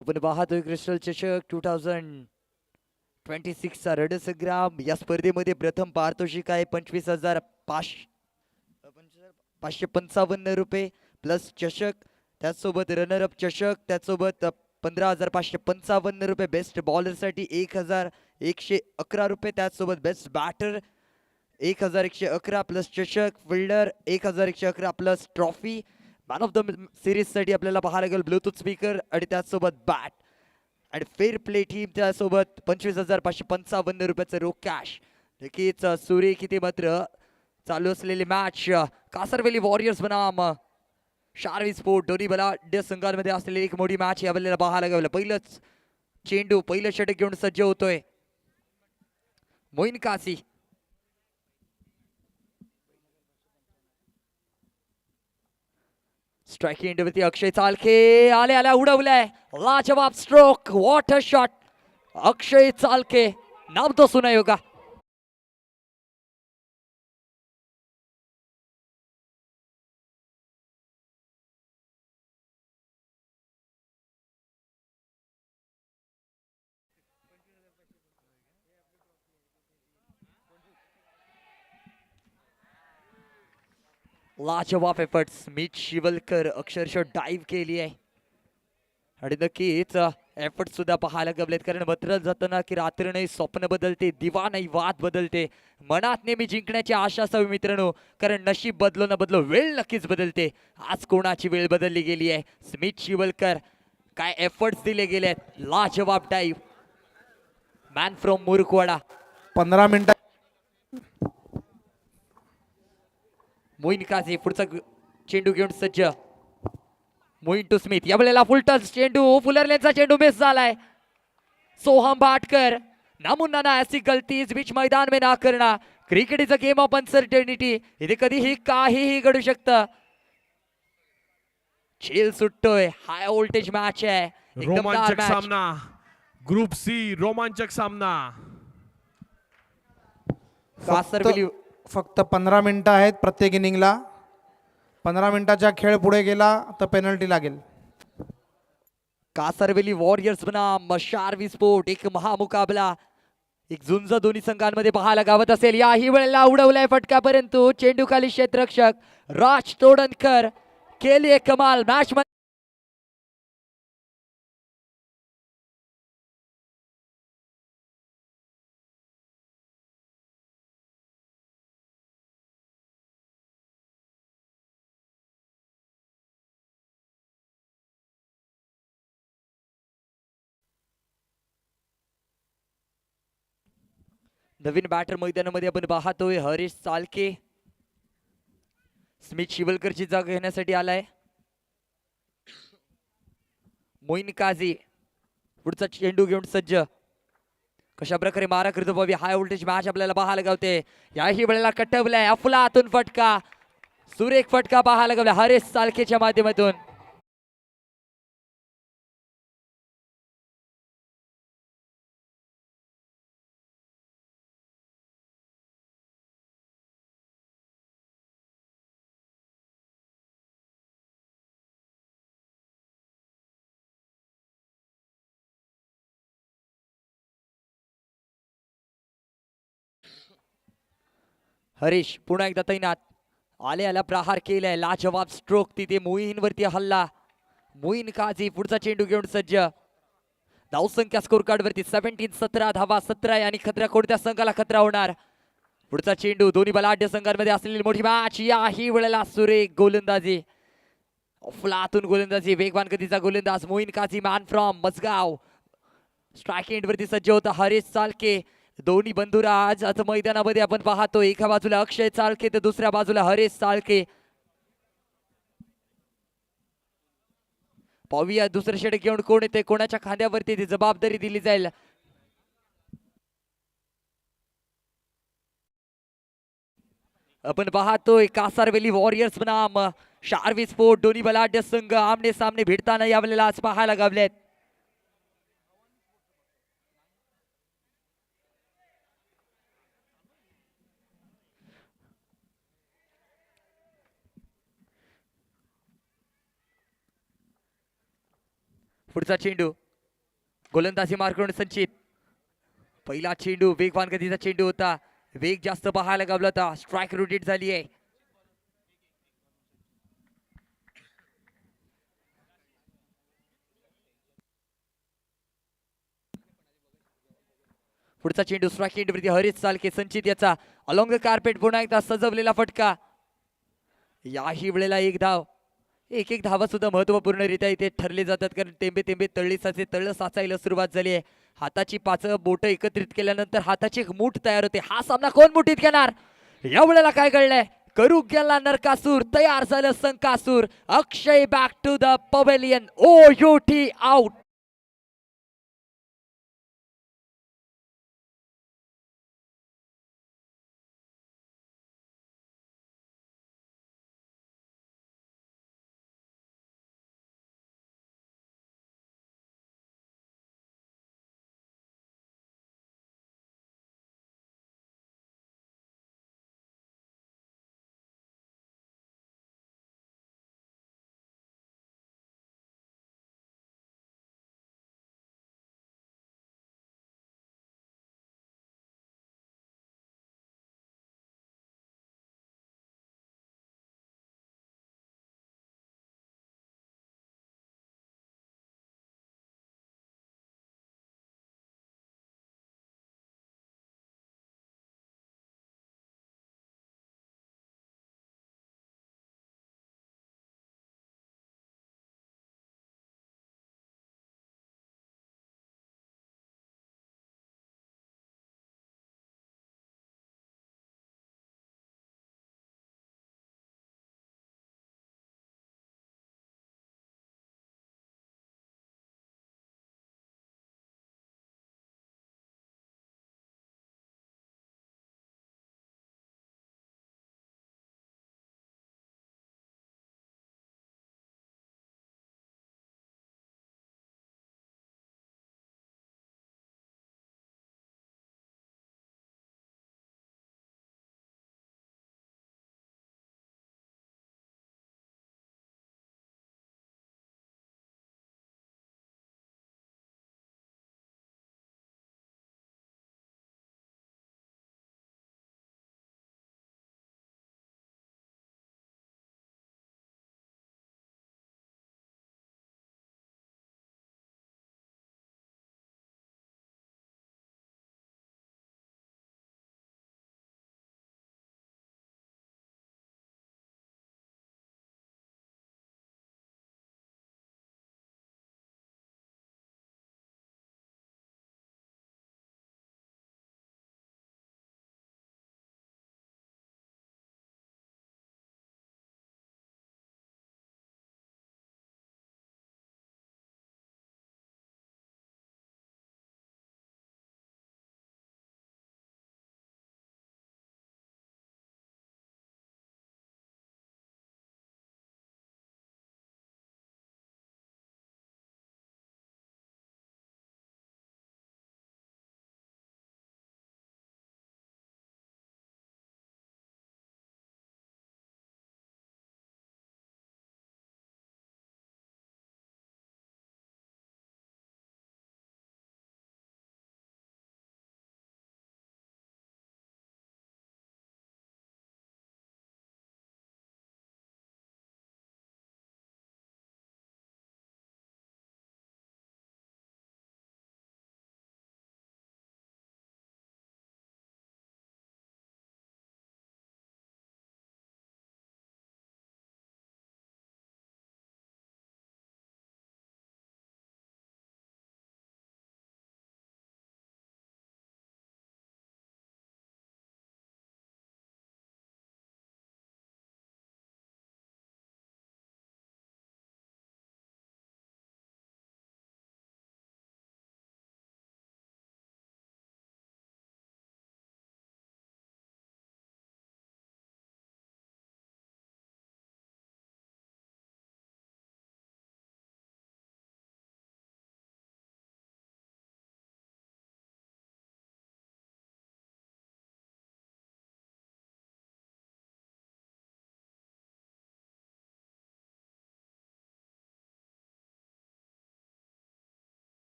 आपण पाहतोय क्रिस्टल चषक 2026 चा रणसंग्राम. या स्पर्धेमध्ये प्रथम पारितोषिक आहे 25,555 रुपये प्लस चषक, त्याचसोबत रनरअप चषक, त्याचसोबत 15,555 रुपये. बेस्ट बॉलरसाठी 1,111 रुपये, त्याचसोबत बेस्ट बॅटर 1,111 प्लस चषक, fielder 1,111 plus trophy. Man of the सिरीजसाठी आपल्याला पाहायला गेलं ब्लूटूथ स्पीकर आणि त्याचसोबत बॅट आणि फेअर प्ले टीम त्यासोबत 25,555 रुपयाचं रोख कॅश. नक्कीच सूर्य किती मात्र चालू असलेली मॅच कासरवेली वॉरियर्स बनाम शारवी स्पोर्ट दोन्ही बलाढ्य संघांमध्ये असलेली एक मोठी मॅच यावेळेला पाहायला गेलं. पहिलंच चेंडू पहिलं षटक घेऊन सज्ज होतोय मोईन कासी. स्ट्राइकिंग एंडवरती अक्षय चालके आले आल्या उडवलाय. लाजवाब स्ट्रोक, वॉट अ शॉट. अक्षय चालके नाम तो सुना होगा. लाजवाब एफर्ट. स्मित शिवलकर अक्षरशः डाईव्ह केली आहे आणि नक्कीच एफर्ट सुद्धा पाहायला गवलेत. कारण बदलत जाताना की रात्र नाही स्वप्न बदलते, दिवा नाही वाद बदलते. मनात नेहमी जिंकण्याची आशा असावी मित्रांनो, कारण नशीब बदलो न बदलो वेळ नक्कीच बदलते. आज कोणाची वेळ बदलली गेली आहे. स्मित शिवलकर काय एफर्ट्स दिले गेलेत. लाजवाब डाईव्ह. Man from मुरकवाडा. 15 मिनिटात मोईन काझी पुढचा चेंडू घेऊन सज्ज. Moeen to Smith. यावेळेला फुल टच चेंडू, फुलरलेनचा चेंडू मिस झालाय. सोहम भाटकर. नामुन्ना ना ऐसी गलती इस बीच मैदान में ना करना. Cricket is a game of uncertainty. इथे कधीही काहीही घडू शकतं. खेळ सुटतोय. हाय व्होल्टेज मॅच आहे. एकदम रोमांचक सामना, ग्रुप सी रोमांचक सामना. कासरवेली फक्त 15 मिनिटं आहेत प्रत्येक इनिंगला. 15 मिनिटाचा खेळ पुढे गेला तर पेनल्टी लागेल. कासरवेली वॉरियर्स बनाम शारवी स्पोर्ट. एक महामुकाबला, एक झुंज दोन्ही संघांमध्ये पाहायला गावत असेल. याही वेळेला उडवलाय फटका, परंतु चेंडू खाली क्षेत्ररक्षक राज तोडणकर केली एक कमाल. मॅच नवीन बॅटर मैदानामध्ये आपण पाहतोय हरीश चालके. स्मित शिवलकरची जागा घेण्यासाठी आलाय. मोईन काझी पुढचा चेंडू घेऊन सज्ज. कशा प्रकारे मारा करतो बाबी. हाय व्होल्टेज मॅच आपल्याला पाहायला गावते. याही वेळेला कटवलाय अफलातून फटका. सुरेख फटका पाहायला गावला हरीश चालकेच्या माध्यमातून. हरीश पुन्हा एकदा तैनात. आले आला प्रहार केलाय. लाजवाब स्ट्रोक तिथे मोईन वरती हल्ला. मोईन काझी पुढचा चेंडू घेऊन सज्ज. धावसंख्या स्कोर कार्ड वरती 17 धावा 17 आणि खतरा कोणत्या संघाला खतरा होणार. पुढचा चेंडू दोन्ही बलाढ्य संघांमध्ये असलेली मोठी मॅच. याही वेळेला सुरेख गोलंदाजी, अफलातून गोलंदाजी. वेगवान गतीचा गोलंदाज Moin Kazi man from Masgaon. Strike end वरती सज्ज होता हरीश चालके. दोन्ही बंधुराज आता मैदानामध्ये आपण पाहतो. एका बाजूला अक्षय चालके तर दुसऱ्या बाजूला हरीश चालके. पाहूया दुसरं षटक घेऊन कोण येते, कोणाच्या खांद्यावरती ती जबाबदारी दिली जाईल. आपण पाहतोय कासारवेली वॉरियर्स बनाम शारवी स्पोर्ट. दोन्ही बलाढ्य संघ आमने सामने भिडताना यावेळेला आज पाहायला गावलेत. पुढचा चेंडू गोलंदाजी मार्क करून संचित. पहिला चेंडू वेगवान गतीचा चेंडू होता. वेग जास्त पाहायला गावला होता. स्ट्राईक रोटेट झाली आहे. पुढचा चेंडू स्ट्राईक एंडवरती हरीश चालके. संचित याचा अलॉंग द कार्पेट पुन्हा एकदा सजवलेला फटका. याही वेळेला एक धाव. एक एक धावा सुद्धा महत्वपूर्णरित्या इथे ठरले जातात, कारण टेंबे टेंबे तळी साचे तळ साचायला सुरुवात झाली आहे. हाताची पाच बोट एकत्रित केल्यानंतर हाताची एक मूठ तयार होते. हा सामना कोण मुठीत घेणार? या वेळेला काय कळलंय? करू गेला नरकासूर, तयार झालं Sankasur. Akshay back to the pavilion. OUT out.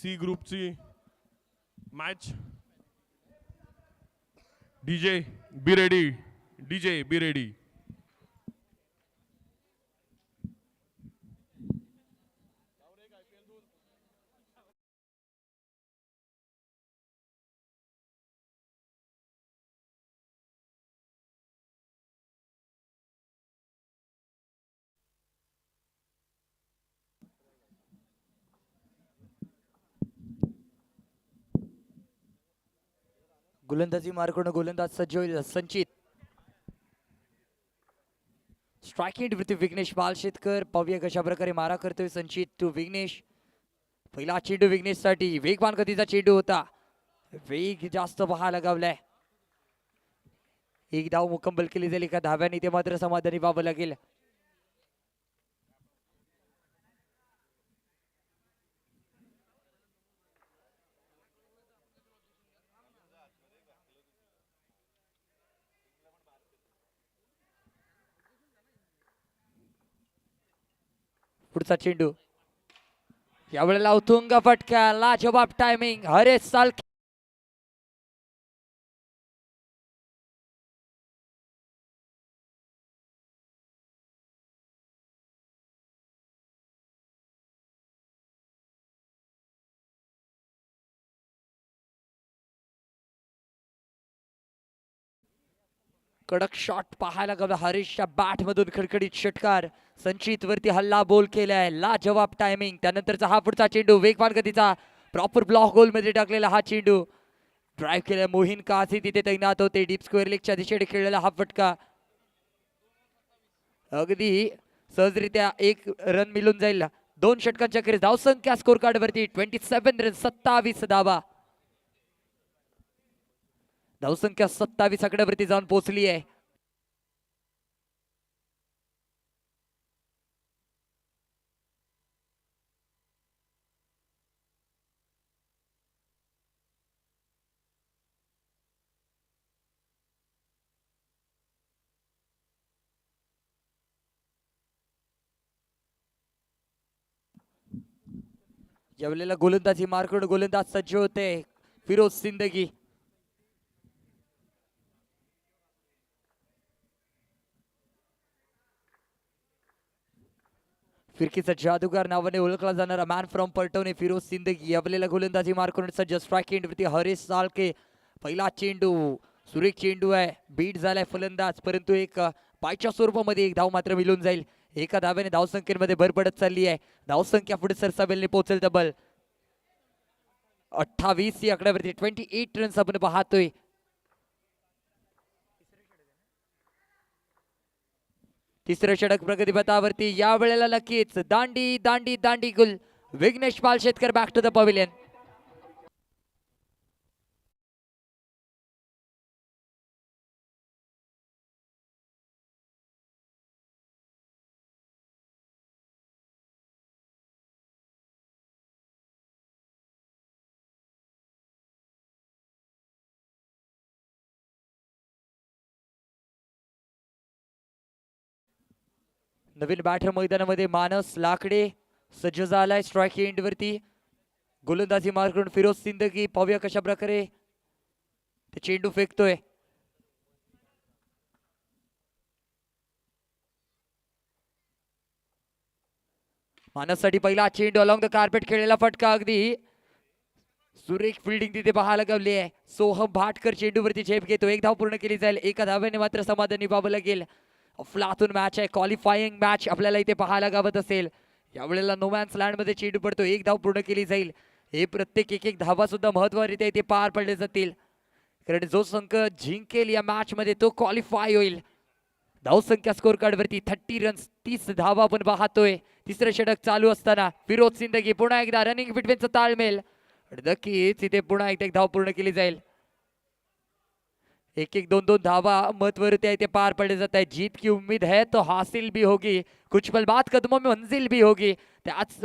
C ग्रुपची match. DJ be ready. DJ be ready. गोलंदाजी मार्कून गोलंदाज सज्ज होईल संचित. स्ट्रायकिंग वरती विघ्नेश बालशेतकर. पाहूया कशा प्रकारे मारा करतोय संचित टू विघ्नेश. पहिला चेंडू विघ्नेश साठी वेगवान गतीचा चेंडू होता. वेग जास्त पाहायला गावलाय. एक धाव मुकंमल केली जाईल एका धाव्याने, ते मात्र समाधानी व्हावं लागेल. पुढचा चेंडू यावेळेला उतुंग फटका. लाजवाब टायमिंग. हरेश साळके कडक शॉट पाहायला गेला. हरीशच्या बॅट मधून खडखडीत षटकार. संचित वरती हल्ला बोल केलाय. लाजवाब टायमिंग. त्यानंतरचा हा पुढचा चेंडू वेगवान गतीचा प्रॉपर ब्लॉक गोल मध्ये टाकलेला हा चेंडू. ड्राईव्ह केलाय. मोहीन काझी तिथे तैनात होते. डीप स्क्वेअर लेगच्या दिशेने खेळलेला हा फटका अगदी सहजरित्या एक रन मिळून जाईल. 2 षटकांच्या खेळी धावसंख्या स्कोर कार्ड वरती 27 रन 27 धावा. धावसंख्या 27 आकड्यावरती जाऊन पोहोचली आहे. यावेळेला गोलंदाजी मार्कून गोलंदाज सज्ज होते फिरोज सिंदगी. फिरकीचा जादूगार नावाने ओळखला जाणारा मॅन फ्रॉम पलटवणे फिरोज सिंदगी. यावेळेला गोलंदाजी मार्कून सज्ज. स्ट्रायकिंग वरती हरीश साळके. पहिला चेंडू सुरेख चेंडू आहे. बीट झालाय फलंदाज, परंतु एक पायच्या स्वरूपामध्ये एक धाव मात्र मिळून जाईल. एका धाव्याने धावसंख्येमध्ये भर पडत चालली आहे. धावसंख्या पुढे सरसावेलने पोहोचेल डबल 28 या आकड्यावरती 28 रन्स आपण पाहतोय. तिसरं षटक प्रगतीपथावरती. या वेळेला नक्कीच दांडी दांडी दांडी गुल. Vignesh Balshetkar back to the pavilion. नवीन बॅटर मैदानामध्ये मानस लाकडे सज्ज झालाय स्ट्राईक एंड वरती. गोलंदाजी मार्क करून फिरोज सिंदगी. पाहूया कशा प्रकारे ते चेंडू फेकतोय. मानससाठी पहिला चेंडू अलॉंग द कार्पेट खेळलेला फटका. अगदी सुरेख फिल्डिंग तिथे पाहायला गावली आहे. सोहम भाटकर चेंडूवरती झेप घेतो. एक धाव पूर्ण केली जाईल. एका धाव्याने मात्र समाधानी व्हावं लागेल. अफलातून मॅच आहे. क्वालिफाईंग मॅच आपल्याला इथे पाहायला गावत असेल. यावेळेला नोमॅन्स लँड मध्ये चेंडू पडतो. एक धाव पूर्ण केली जाईल. हे प्रत्येक एक धावा सुद्धा महत्त्वरित्या इथे पार पडले जातील, कारण जो संघ जिंकेल या मॅच मध्ये तो क्वालिफाय होईल. धावसंख्या स्कोर कार्ड वरती 30 रन्स 30 धावा आपण पाहतोय. तिसरं षटक चालू असताना फिरोज सिंदगी पुन्हा एकदा रनिंग बिटवीनचा ताळमेल. नक्कीच इथे पुन्हा एक धाव पूर्ण केली जाईल. एक एक दोन दोन धावा महत्वरित्या इथे पार पडले जात आहे. जीत की उम्मीद है तो हासिल भी होगी, कुछ पल बाद कदमों में मंजिल भी होगी. त्याच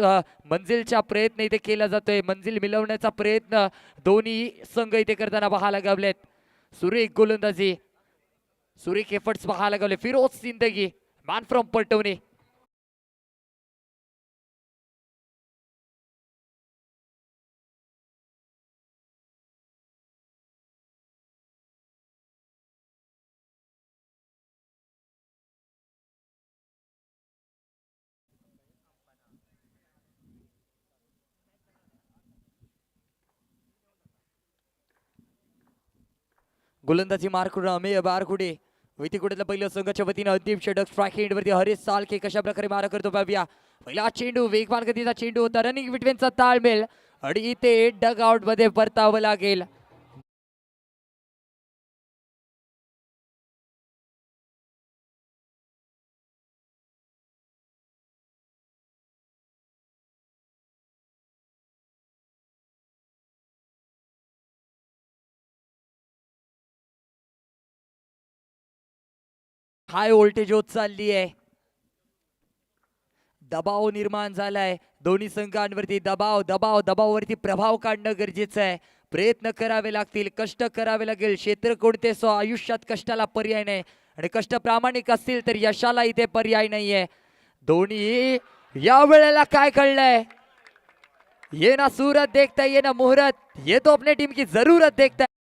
मंजिलचा प्रयत्न इथे केला जातोय. मंजिल मिळवण्याचा प्रयत्न दोन्ही संघ इथे करताना पाहायला गावलेत. सुरेख गोलंदाजी, सुरेख एफर्ट्स पाहायला गावले. Firoz Sindgi man from Palatwane. गोलंदाजी मार करून अमेय बारकुडे वैतीकुडेतल्या पहिल्या संघाच्या वतीनं अंतिम षटक स्ट्राईक एंडवरती हरीश साळके कशा प्रकारे मारा करतो पाहूया. पहिला चेंडू वेगवान गतीचा चेंडू होता. रनिंग बिटवीनचा ताळमेळ आणि इथे डग आउट मध्ये परतावं लागेल. हाय व्होल्टेज होत चालली आहे. दबाव निर्माण झालाय. दोन्ही संघांवरती दबाव दबाव दबावावरती प्रभाव काढणं गरजेचं आहे. प्रयत्न करावे लागतील, कष्ट करावे लागेल. क्षेत्र कोणते सो आयुष्यात कष्टाला पर्याय नाही आणि कष्ट प्रामाणिक असतील तर यशाला इथे पर्याय नाहीये. दोन्ही या वेळेला काय कळलंय, ये ना सूरत देखता ये ना मुहूर्त, ये तो अपने टीम की जरूरत देखता है.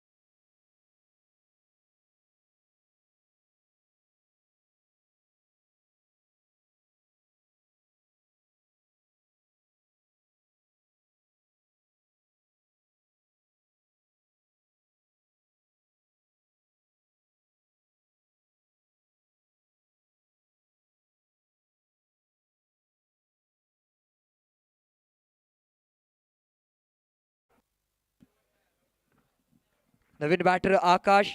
नवीन बॅटर आकाश.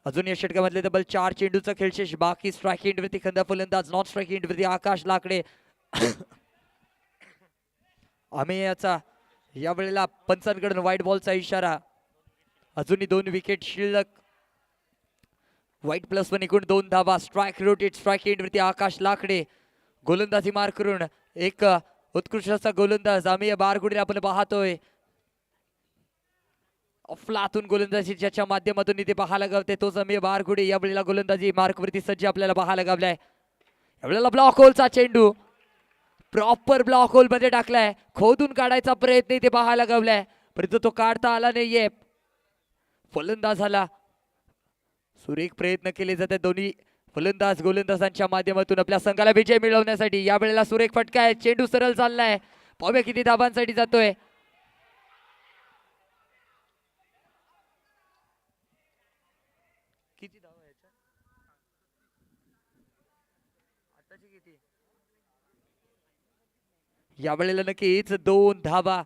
अजून या षटकामधले तब्बल 4 चेंडूचा खेळशेष बाकी. स्ट्राईक एंडवरती खंदा फलंदाज, नॉन स्ट्राईक एंडवरती आकाश लाकडे. अमेयाचा या वेळेला पंचांकडून व्हाईट बॉलचा इशारा. अजूनही 2 विकेट शिल्लक. व्हाईट प्लस 1 एकूण 2 धावा. स्ट्राईक रोटेट स्ट्राईक एंडवरती आकाश लाकडे गोलंदाजी मार करून एक उत्कृष्ट असा गोलंदाज अमेय बारकुडे आपण पाहतोय. अफलातून गोलंदाजी ज्याच्या माध्यमातून इथे पाहायला गावते तोच अमेय बारकुडे या वेळेला गोलंदाजी मार्कवरती सज्ज आपल्याला पाहायला गावलाय. यावेळेला ब्लॉक होलचा चेंडू प्रॉपर ब्लॉक होल मध्ये टाकलाय. खोदून काढायचा प्रयत्न इथे पाहायला गावलाय परंतु तो काढता आला नाहीये. फलंदाजाला सुरेख प्रयत्न केले जाते दोन्ही फलंदाज गोलंदाजांच्या माध्यमातून आपल्या संघाला विजय मिळवण्यासाठी. या वेळेला सुरेख फटका आहे. चेंडू सरळ चाललाय. पाहूया किती धाबांसाठी जातोय. किती धावा याच्या आताची किती. या वेळेला नक्कीच 2 धावा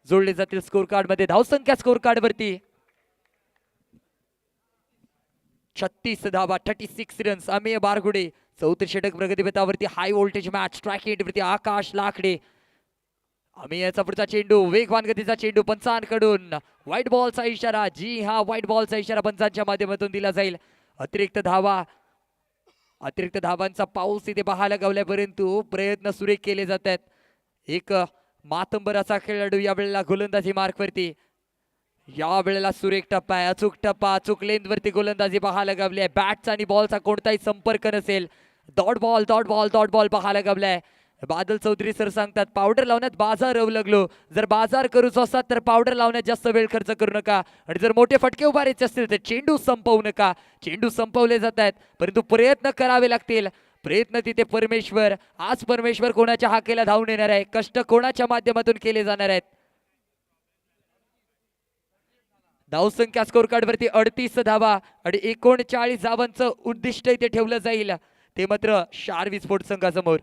जोडले जातील स्कोर कार्ड मध्ये. धावसंख्या स्कोर कार्ड वरती 36 धावा 36 रन्स. अमेय बारगुडे 34 षटक प्रगतीपथावरती. हाय व्होल्टेज मॅच स्ट्राईक एंडवरती आकाश लाकडे. अमेयचा पुढचा चेंडू वेगवान गतीचा चेंडू पंचांकडून व्हाईट बॉलचा इशारा. जी हा व्हाईट बॉलचा इशारा पंचांच्या माध्यमातून दिला जाईल. अतिरिक्त धावांचा पाऊस इथे पाहायला गावलाय परंतु प्रयत्न सुरेख केले जात आहेत. एक मातंबर असा खेळाडू या वेळेला गोलंदाजी मार्कवरती. या वेळेला सुरेख टप्पा आहे. अचूक टप्पा अचूक लेंथवरती गोलंदाजी पाहायला गावली आहे. बॅटचा आणि बॉलचा कोणताही संपर्क नसेल. डॉट बॉल पाहायला गावलाय. बादल चौधरी सर सांगतात पावडर लावण्यात बाजार अवलगलो. जर बाजार करूच असतात तर पावडर लावण्यात जास्त वेळ खर्च करू नका आणि जर मोठे फटके उभारायचे असतील तर चेंडू संपवू नका. चेंडू संपवले जात आहेत परंतु प्रयत्न करावे लागतील. प्रयत्न तिथे परमेश्वर. आज परमेश्वर कोणाच्या हाकेला धावून येणार आहे. कष्ट कोणाच्या माध्यमातून केले जाणार आहेत. धावसंख्या स्कोर कार्ड वरती 38 धावा आणि 39 धावांचं उद्दिष्ट इथे ठेवलं जाईल. ते मात्र शारवी स्पोर्ट्स संघासमोर.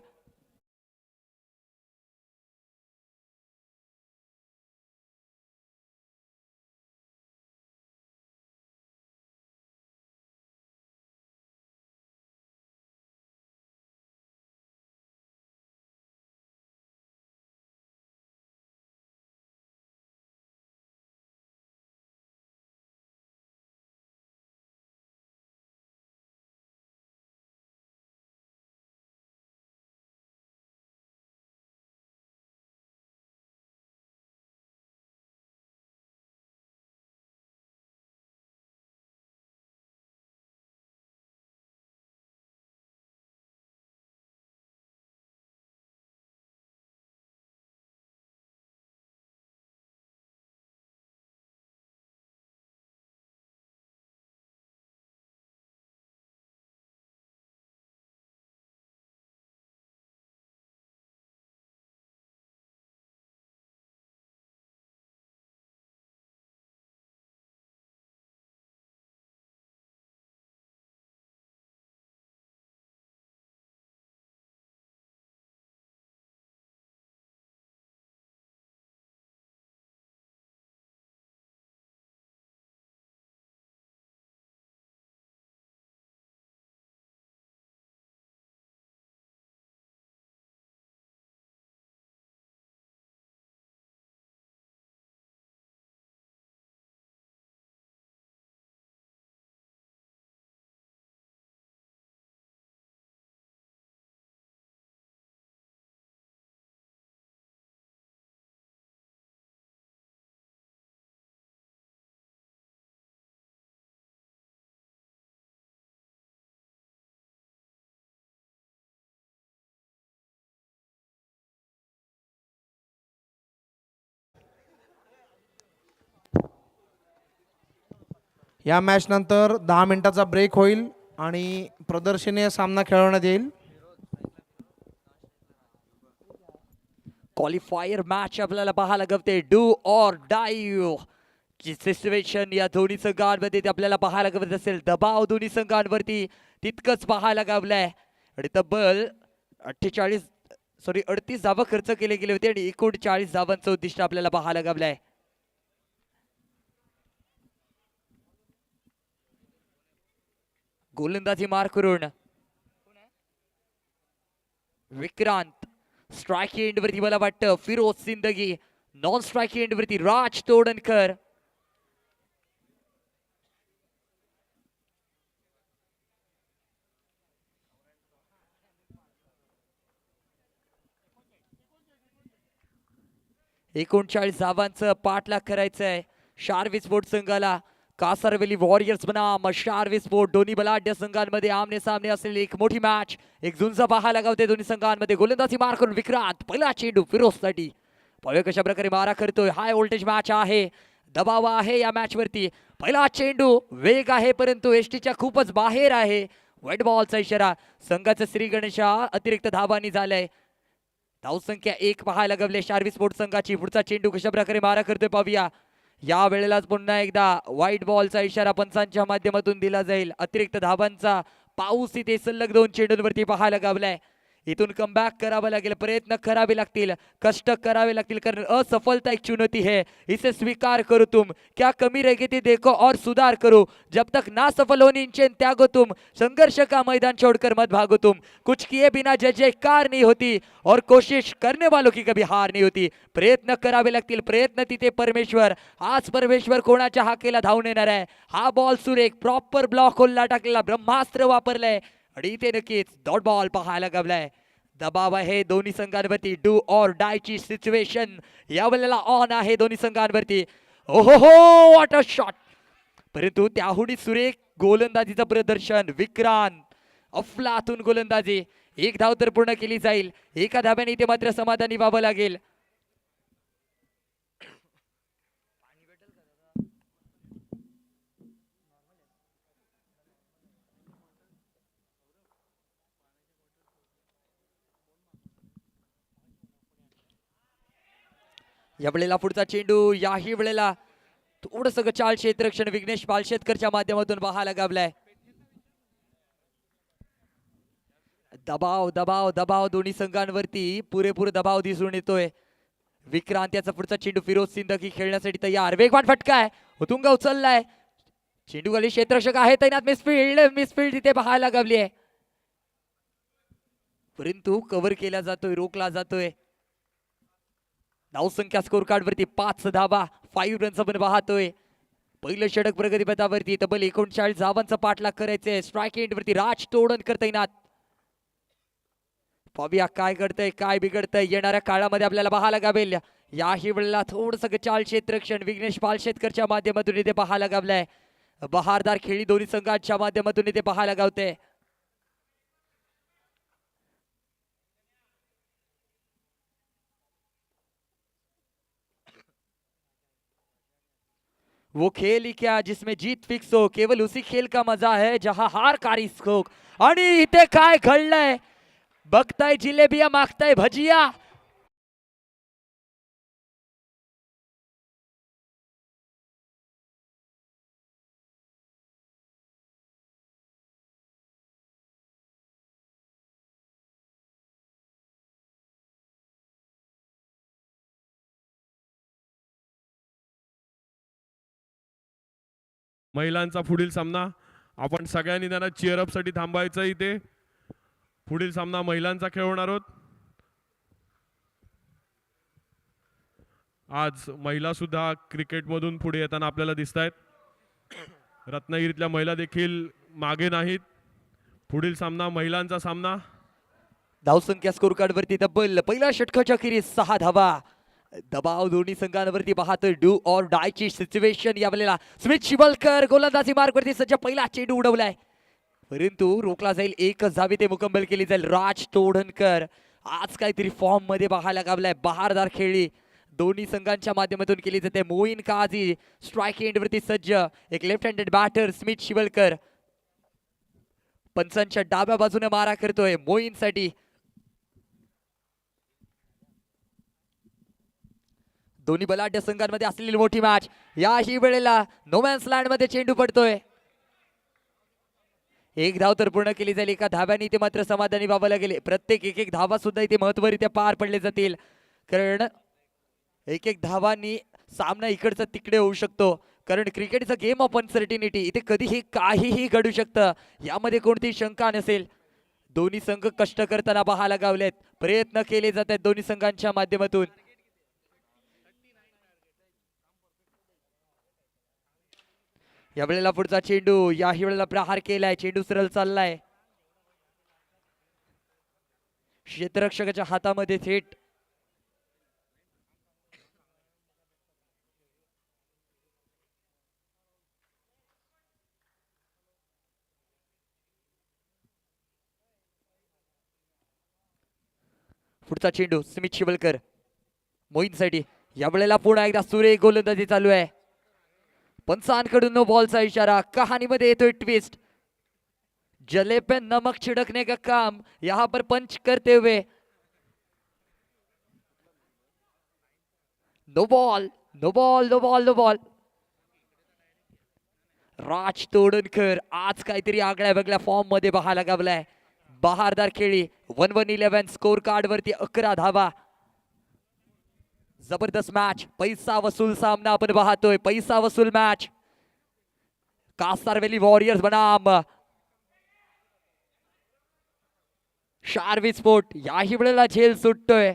या मॅच नंतर 10 मिनिटाचा ब्रेक होईल आणि प्रदर्शनीय सामना खेळवण्यात येईल. क्वालिफायर मॅच आपल्याला पाहायला गवते डू ऑर डाईव्ह ची सिच्युएशन या दोन्ही संघांमध्ये आपल्याला पाहायला गवत असेल. दबाव दोन्ही संघांवरती तितकंच पाहायला गावलंय आणि तब्बल 38 धावा खर्च केले गेले होते आणि 39 धावांचं उद्दिष्ट आपल्याला पाहायला गावलंय. गोलंदाजी मार करून विक्रांत, स्ट्राईक एंड वरती मला वाटतं फिरोज सिंदगी, नॉन स्ट्राईक एंड वरती राज तोडणकर. एकोणचाळीस धावांचं पाठलाग करायचंय शार्वी स्पोर्ट संघाला. कासारवेली वॉरियर्स बनाम शार्वी स्पोर्ट दोन्ही बलाढ्य संघांमध्ये आमने सामने असलेली एक मोठी मॅच, एक झुंज पाहायला गावते दोन्ही संघांमध्ये. गोलंदाजी मार करून विक्रांत, पहिला चेंडू फिरोजसाठी. पाहूया कशा प्रकारे मारा करतोय. हाय व्होल्टेज मॅच आहे, दबाव आहे या मॅच वरती. पहिला चेंडू वेग आहे परंतु एसटीच्या खूपच बाहेर आहे. व्हाईट बॉलचा इशारा. संघाचं श्री गणेशा अतिरिक्त धावांनी झालंय. धावसंख्या 1 पाहायला गवले शार्वी स्पोर्ट संघाची. पुढचा चेंडू कशा प्रकारे मारा करतोय पाहूया. या वेळेलाच पुन्हा एकदा व्हाईट बॉलचा इशारा पंचांच्या माध्यमातून दिला जाईल. अतिरिक्त धावांचा पाऊस इथे सलग 2 चेंडूंवरती पाहायला गावलाय. इथून कमबॅक करावं लागेल, प्रयत्न करावे लागतील, कष्ट करावे लागतील, कारण असफलता एक चुनौती है, इसे स्वीकार करो तुम. क्या कमी रह गई थी देखो और सुधार करो. जब तक ना सफल होने चैन त्यागो तुम, संघर्ष का मैदान छोड़कर मत भागो तुम. कुछ किए बिना जय जयकार नहीं होती और कोशिश करने वालों की कभी हार नहीं होती. प्रयत्न करावे लागतील, प्रयत्न तिथे परमेश्वर. आज परमेश्वर कोणाच्या हाकेला धावून येणार आहे. हा बॉल सुरेख प्रॉपर ब्लॉक होलला टाकलेला ब्रह्मास्त्र वापरलंय आणि इथे नक्कीच डॉट बॉल पाहायला गावलाय. दबाव आहे दोन्ही संघांवरती. डू ऑर डाय ची सिच्युएशन यावेळेला ऑन आहे दोन्ही संघांवरती. ओहो हो, व्हॉट अ शॉट. परंतु त्याहुडी सुरेख गोलंदाजीचं प्रदर्शन. विक्रांत, अफलातून गोलंदाजी. 1 धाव तर पूर्ण केली जाईल. एका धाब्याने इथे मात्र समाधानी व्हावं लागेल. या वेळेला पुढचा चेंडू, याही वेळेला थोडस चाल क्षेत्ररक्षण विघ्नेश पालशेतकरच्या माध्यमातून पाहायला गावलाय. दबाव दबाव दबाव दोन्ही संघांवरती पुरेपूर दबाव दिसून येतोय. विक्रांत याचा पुढचा चेंडू फिरोज सिंदगी खेळण्यासाठी तयार. वेगवान फटका आहे, उतुंग उचललाय. चेंडू खाली क्षेत्ररक्षक आहे तैनात. मिसफिल्ड तिथे पाहायला गावली आहे, परंतु कव्हर केला जातोय, रोखला जातोय. धावसंख्या स्कोर कार्ड वरती 5 धावा, 5 रन्स आपण पाहतोय. पहिलं षटक प्रगतीपथावरती. तब्बल 39 धावांचा पाठलाग करायचंय. स्ट्राईक एंड वरती राज तोडणकर तैनात. पाहूया काय घडतंय, काय बिघडतंय येणाऱ्या काळामध्ये आपल्याला पाहायला गावेल. याही वेळेला थोडस चाल क्षेत्ररक्षण विघ्नेश पालशेतकरच्या माध्यमातून इथे पाहायला गावलंय. बहारदार खेळी दोन्ही संघांच्या माध्यमातून इथे पाहायला गावते. वो खेल ही क्या जिसमें जीत फिक्स हो, केवल उसी खेल का मजा है जहां हार का रिस्क हो. आणि इथे काय घडलंय, बघताय जिलेबिया मागताय भजिया. महिलांचा पुढील सामना. आपण सगळ्यांनी त्यांना चीअरअप साठी थांबायचं. इथे पुढील सामना महिलांचा खेळवणार आहोत. आज महिला सुद्धा क्रिकेटमधून पुढे येताना आपल्याला दिसत आहेत. रत्नागिरीतल्या महिला देखील मागे नाहीत. पुढील सामना महिलांचा सामना. धावसंख्या स्कोर कार्ड वरती तब्बल पहिल्या षटकाच्या अखेरीस 6 धावा. दबाव दोन्ही संघांवरती पाहतोय. डू ऑर डाय ची सिच्युएशन यावेळेला. स्मित शिवलकर गोलंदाजी मार्ग वरती सज्ज. पहिला चेंडू उडवलाय परंतु रोखला जाईल. 1च धावी ते मुकम्मल केली जाईल. राज तोडणकर आज काहीतरी फॉर्म मध्ये पाहायला गावलाय. बहारदार खेळी दोन्ही संघांच्या माध्यमातून केली जाते. मोईन काझी स्ट्राईक एंडवरती सज्ज. एक left handed batter Smit Shivalkar पंचांच्या डाव्या बाजूने मारा करतोय मोईनसाठी. दोन्ही बलाढ्य संघांमध्ये असलेली मोठी मॅच. याही वेळेला नोमॅन्स लँड मध्ये चेंडू पडतोय. एक धाव तर पूर्ण केली जाईल. एका धाव्याने इथे मात्र समाधानी व्हावं गेले. प्रत्येक एक एक धावा सुद्धा इथे महत्त्वरित्या पार पडले जातील, कारण एक एक धावांनी सामना इकडचा तिकडे होऊ शकतो. कारण cricket is a game of uncertainty. इथे कधीही काहीही घडू शकतं, यामध्ये कोणतीही शंका नसेल. दोन्ही संघ कष्ट करताना पाहायला गावलेत. प्रयत्न केले जात आहेत दोन्ही संघांच्या माध्यमातून. या वेळेला पुढचा चेंडू. याही वेळेला प्रहार केलाय. चेंडू सरळ चाललाय क्षेत्ररक्षकाच्या हातामध्ये थेट. पुढचा चेंडू स्मिथ शिवलकर मोईनसाठी. या वेळेला पुन्हा एकदा सुरेख गोलंदाजी चालू आहे. पंचांकडून नो बॉलचा इशारा. कहानीमध्ये येतोय ट्विस्ट. जले पे नमक छिड़कने का काम यहां पर पंच करते हुए. No ball no ball no ball no ball. Raj Todankar आज काहीतरी आगळ्या वेगळ्या फॉर्म मध्ये पाहायला गावलाय. बहारदार खेळी. 1-1-11 स्कोर कार्ड वरती 11 धावा. जबरदस्त मॅच. पैसा वसूल सामना आपण पाहतोय. पैसा वसूल मॅच. कासारवेली वॉरियर्स बनाम शारवी स्पोर्ट. याही वेळेला झेल सुटतोय.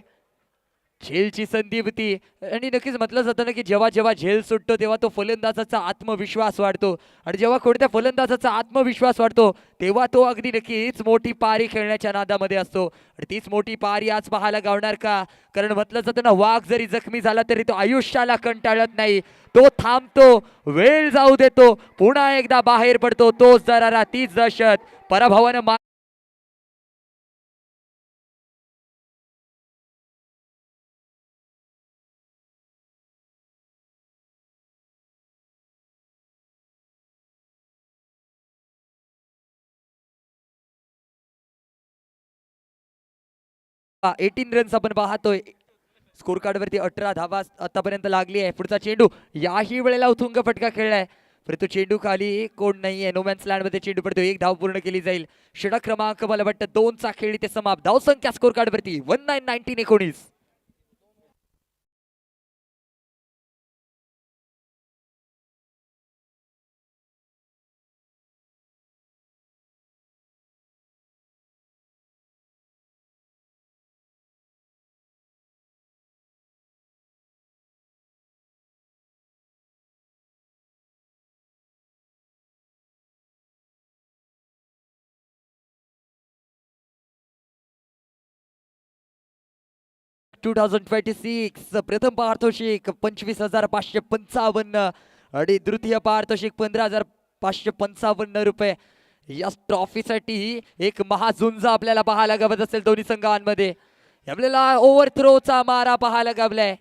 झेलची संधी होती आणि नक्कीच म्हटलं जातं ना की जेव्हा जेव्हा झेल सुटतो तेव्हा तो फलंदाजाचा आत्मविश्वास वाढतो, आणि जेव्हा कोणत्या फलंदाजाचा आत्मविश्वास वाढतो तेव्हा तो अगदी नक्कीच मोठी पारी खेळण्याच्या नादामध्ये असतो. आणि तीच मोठी पारी आज पाहायला गावणार का? कारण म्हटलं जातं ना, वाघ जरी जखमी झाला तरी तो आयुष्याला कंटाळत नाही. तो थांबतो, वेळ जाऊ देतो, पुन्हा एकदा बाहेर पडतो. तोच दरारा, तीच दहशत. पराभवानं एटीन रन्स आपण पाहतोय. स्कोर कार्ड वरती 18 धावा आतापर्यंत लागली आहे. पुढचा चेंडू. याही वेळेला उथुंग फटका खेळलाय, परंतु चेंडू खाली कोण नाहीये. नोमॅन्स लँड मध्ये चेंडू पडतो. एक धाव पूर्ण केली जाईल. षटक क्रमांक मला वाटतं 2 चा खेळ इथे समाप्त. धावसंख्या स्कोर कार्ड वरती 19-19. 2026 प्रथम पारितोषिक 25,555 आणि द्वितीय पारितोषिक 15,555 रुपये. या ट्रॉफीसाठी एक महाझुंज आपल्याला पाहायला गावत असेल दोन्ही संघांमध्ये. आपल्याला ओव्हरथ्रोचा मारा पाहायला गावलाय.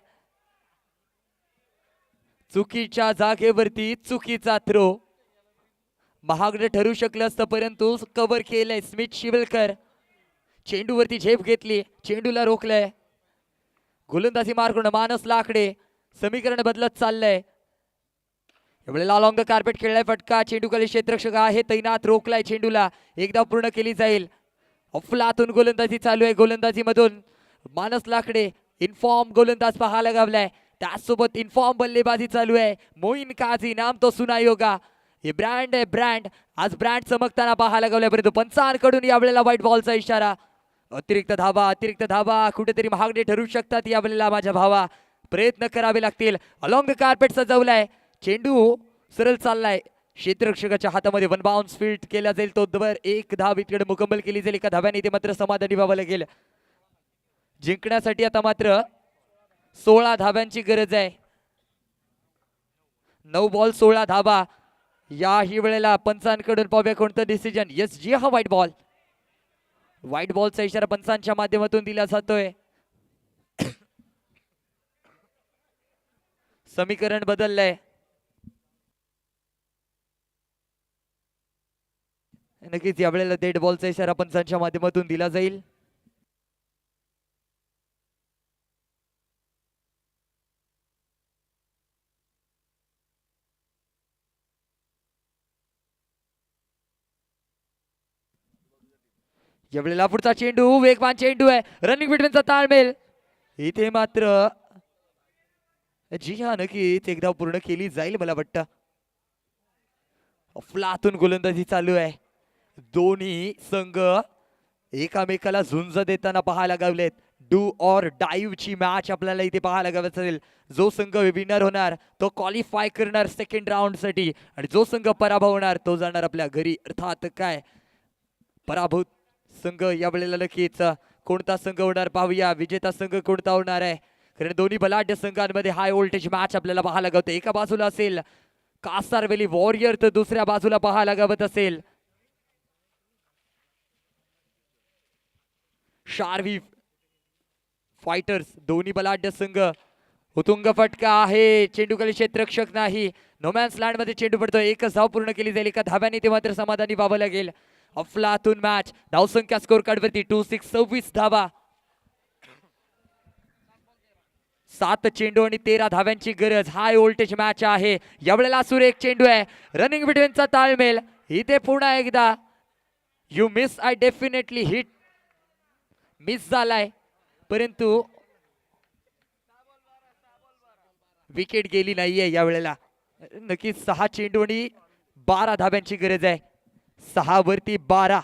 चुकीच्या जागेवरती चुकीचा थ्रो. महागडं ठरू शकलं असतं, परंतु कव्हर केलंय स्मिथ शिवलकर. चेंडूवरती झेप घेतली, चेंडूला रोखलंय. गोलंदाजी मार्ग मानस लाकडे. समीकरण बदलत चाललंय. यावेळेला लॉंग द कार्पेट खेळलाय फटका. चेंडूखाली क्षेत्ररक्षक आहे तैनात. रोखलाय चेंडूला. एकदा पूर्ण केली जाईल. अफलातून गोलंदाजी चालू आहे. गोलंदाजी मधून मानस लाकडे इनफॉर्म गोलंदाज पाहायला गावलाय. त्याचसोबत इनफॉर्म बल्लेबाजी चालू आहे. मोईन काझी नाम तो सुना योगा. हे ब्रँड आहे, ब्रँड. आज ब्रँड चमकताना पाहायला गावलाय, परंतु पंचांकडून यावेळेला व्हाईट बॉलचा इशारा. अतिरिक्त धावा, अतिरिक्त धावा कुठेतरी महागडे ठरू शकतात यावेळेला माझ्या भावा. प्रयत्न करावे लागतील. अलॉंग द कार्पेट सजवलाय. चेंडू सरळ चाललाय. क्षेत्ररक्षकाच्या हातामध्ये वन बाउन्स फील्ड केला जाईल. तो दबर एक धाव इकडे मुकम्मल केली जाईल. एका धाव्याने इथे मात्र समाधानी व्हावं लागेल. जिंकण्यासाठी आता मात्र 16 धाव्यांची गरज आहे. 9 बॉल 16 धावा. याही वेळेला पंचांकडून पाहूया कोणतं डिसिजन. यस जी हा व्हाईट बॉल. व्हाईट बॉलचा इशारा पंचांच्या माध्यमातून दिला जातोय. समीकरण बदललंय. नक्कीच यावेळेला डेड बॉलचा इशारा पंचांच्या माध्यमातून दिला जाईल. यावेळेला पुढचा चेंडू वेगवान चेंडू आहे. रनिंग बिटवीनचा ताळमेळ इथे मात्र जी हा नक्कीच एक धाव पूर्ण केली जाईल मला वाटतं. अफलातून गोलंदाजी चालू आहे. दोन्ही संघ एकामेकाला झुंज देताना पाहायला गावलेत. डू ऑर डाईव्ह ची मॅच आपल्याला इथे पाहायला गावत असेल. जो संघ विनर होणार तो क्वालिफाय करणार सेकंड राऊंड साठी आणि जो संघ पराभव होणार तो जाणार आपल्या घरी. अर्थात काय पराभूत संघ यावेळेला नक्कीच कोणता संघ होणार पाहूया. विजेता संघ कोणता होणार आहे कारण दोन्ही बलाढ्य संघांमध्ये हाय व्होल्टेज मॅच आपल्याला पाहायला गावते. एका बाजूला असेल कासारवेली वॉरियर तर दुसऱ्या बाजूला पाहायला गावत असेल शार्वी फायटर्स. दोन्ही बलाढ्य संघ. उतुंग फटका आहे. चेंडूखाली क्षेत्ररक्षक नाही. नोमॅन्स लँड मध्ये चेंडू पडतो. एकच धाव पूर्ण केली जाईल. एका धाव्याने ते मात्र समाधानी व्हावं लागेल. अफलातून मॅच. धावसंख्या स्कोर कार्ड वरती 26 धावा. 7 चेंडू आणि 13 धाव्यांची गरज. हाय व्होल्टेज मॅच आहे. यावेळेला सुरेख चेंडू आहे. रनिंग बिटवीनचा ताळमेळ इथे पुन्हा एकदा you miss I definitely hit miss झालाय परंतु विकेट गेली नाहीये यावेळेला. नक्कीच 6 चेंडू आणि 12 धाब्यांची गरज आहे. 6 वरती 12.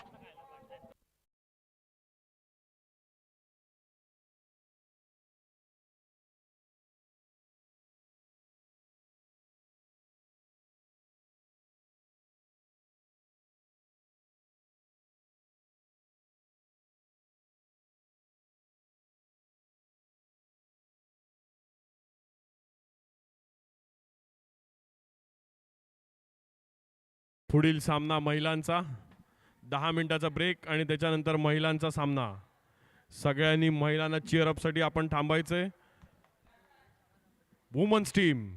पुढील सामना महिलांचा. 10 मिनिटाचा ब्रेक आणि त्याच्यानंतर महिलांचा सामना. सगळ्यांनी महिलांना चीअर अप साठी आपण थांबायचंय. वुमन्स टीम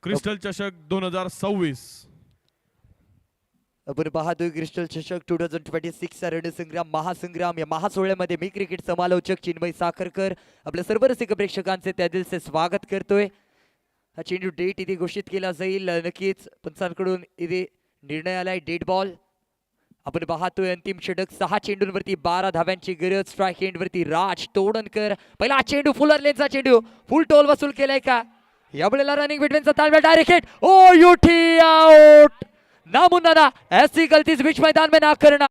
क्रिस्टल चषक 2026. आपण पाहतोय क्रिस्टल चषक 2026 चा रणसंग्राम महासंग्राम. या महासोहळ्यामध्ये मी क्रिकेट समालोचक चिन्मय साखरकर आपल्या सर्व रसिक प्रेक्षकांचे त्या दिलसे स्वागत करतोय. हा चेंडू डेट इथे घोषित केला जाईल. नक्कीच पंचांकडून इथे निर्णय आलाय डेड बॉल. आपण पाहतोय अंतिम षटक. 6 चेंडूंवरती 12 धाव्यांची गरज. स्ट्राईक एंड वरती राज तोडणकर. पहिला चेंडू फुलर लेनचा चेंडू फुल टोल वसूल केलाय का. यावेळेला रनिंग बिटवीनचा ताळमेळ डायरेक्ट हिट. ओ युठी आउट. नामुन्ना ऐसी गलती इस बीच मैदान में ना करना.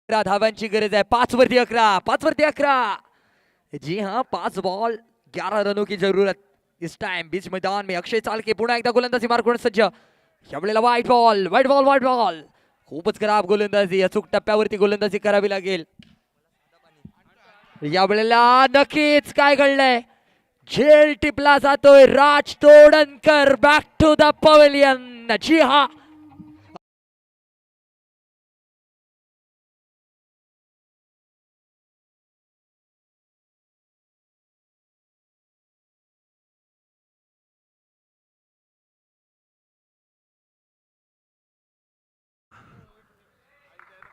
धावांची गरज आहे. 5 वरती 11. 5 वरती 11. जी हाँ 5 बॉल 11 रनों की जरूरत. इस टाइम बीच मैदान में अक्षय चालके पुन्हा एकदा गोलंदाजी मार्कवून सज्ज. यावेळेला व्हाईट बॉल. खूपच खराब गोलंदाजी. अचूक टप्प्यावरती गोलंदाजी करावी लागेल. यावेळेला नक्कीच काय घडलंय. झेल टिपला जातोय. राज Todankar back to the pavilion. जी हा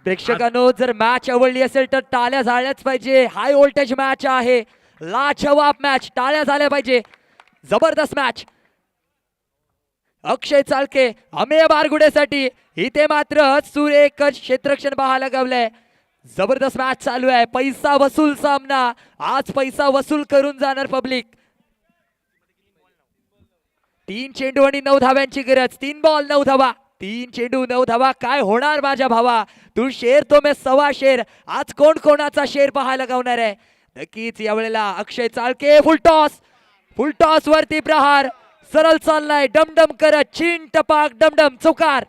प्रेक्षकांनो जर मॅच आवडली असेल तर टाळ्या झाल्याच पाहिजे. हाय व्होल्टेज मॅच आहे. लाजवाब मॅच. टाळ्या झाल्या पाहिजे. जबरदस्त मॅच. अक्षय चालके अमेय बारगुडेसाठी इथे मात्र सुरेख क्षेत्ररक्षण पाहायला गावलंय. जबरदस्त मॅच चालू आहे. पैसा वसूल सामना. आज पैसा वसूल करून जाणार पब्लिक. 3 चेंडू आणि 9 धाव्यांची गरज. 3 बॉल 9 धावा. 3 चेंडू 9 धावा. काय होणार माझ्या भावा. तू शेर तो मैं सवा शेर. आज कोण कोणाचा शेर पाहायला गावणार आहे. नक्कीच यावेळेला अक्षय चालके फुल टॉस वरती प्रहार. सरळ चाललाय डमडम करत. चिन टपाक डमडम चौकार.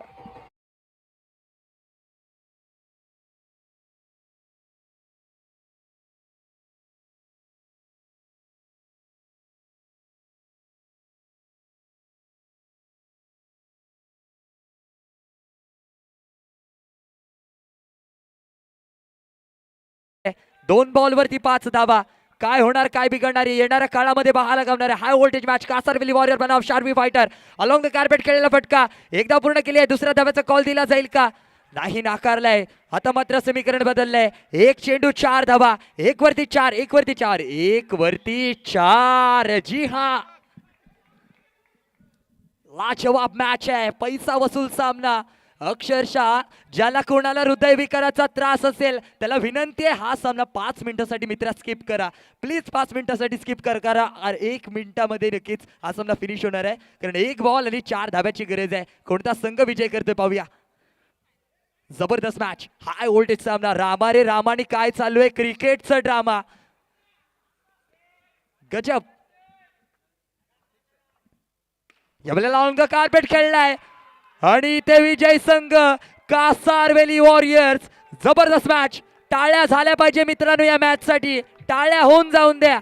2 बॉलवरती 5 धावा. काय होणार, काय बिघडणार आहे येणाऱ्या काळामध्ये पाहायला गमणार आहे. High voltage match. Kasarveli Warrior बनाव Sharvi Fighter along the carpet खेळलेला फटका एकदा पूर्ण केली आहे. दुसऱ्या धाव्याचा कॉल दिला जाईल का, नाही, नाकारलाय. आता मात्र समीकरण बदललंय. 1 चेंडू 4 धावा. 1 वरती 4, 1 वरती 4, 1 वरती 4. जी हा, लाजवाब मॅच आहे, पैसा वसूल सामना. अक्षरशः ज्याला कोणाला हृदयविकाराचा त्रास असेल त्याला विनंती आहे, हा सामना 5 मिनिटासाठी मित्रा स्किप करा प्लीज. 5 मिनिटासाठी स्किप करा. 1 मिनिटामध्ये नक्कीच हा सामना फिनिश होणार आहे, कारण 1 बॉल आणि 4 धाब्याची गरज आहे. कोणता संघ विजय करतोय पाहूया. जबरदस्त मॅच, हाय व्होल्टेज सामना. रामा रे रामाने काय चालू आहे, क्रिकेटचा ड्रामा. गजब. यावेळेला ऑन द कार्पेट खेळलाय आणि इथे विजय संघ कासारवेली वॉरियर्स. जबरदस्त मॅच. टाळ्या झाल्या पाहिजे मित्रांनो या मॅच साठी, टाळ्या होऊन जाऊन द्या.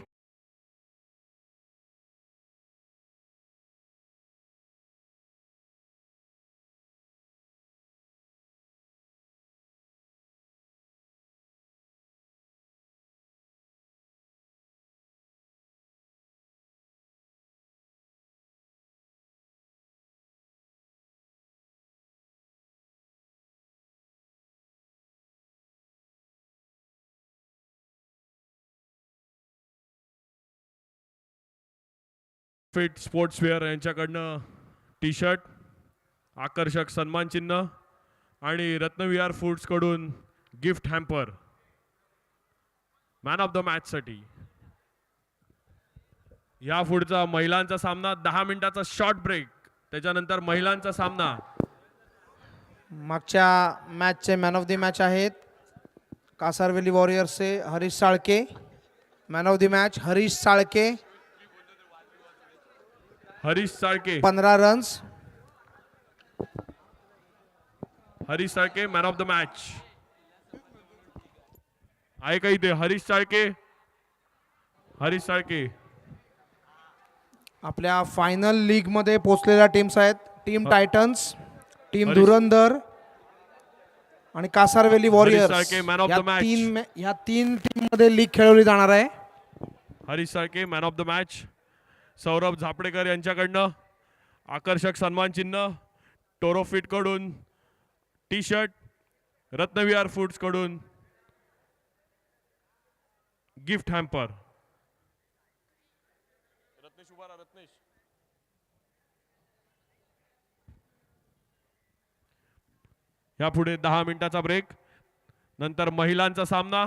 फिट स्पोर्ट्सवेअर यांच्याकडनं टी शर्ट, आकर्षक सन्मान चिन्ह आणि रत्नविहार फूड्स कडून gift hamper man of the match साठी. या पुढचा महिलांचा सामना 10 मिनिटाचा शॉर्ट ब्रेक, त्याच्यानंतर महिलांचा सामना. मागच्या मॅचचे मॅन ऑफ द मॅच आहेत कासारवेली वॉरियर्सचे Harish Salke. Man of the match Harish Salke, Harish Salke. 15 runs. Harish Salke man of the match आहे का इथे? हरीश साळके, हरीश साळके. आपल्या फायनल लीग मध्ये पोहोचलेल्या टीम्स आहेत Team Titans, Team Harish- Dhurandhar आणि Kasarveli Warriors. Salke, man of the match. या तीन टीम मध्ये लीग खेळवली जाणार आहे. Harish Salke man of the match. Saurabh Zapdekar यांच्याकडनं आकर्षक सन्मान चिन्ह, टोरोफिट कडून टी शर्ट, रत्नविहार फूड्स कडून गिफ्ट हॅम्पर. रत्नेश उभारा, रत्नेश. यापुढे 10 मिनिटाचा ब्रेक, नंतर महिलांचा सामना.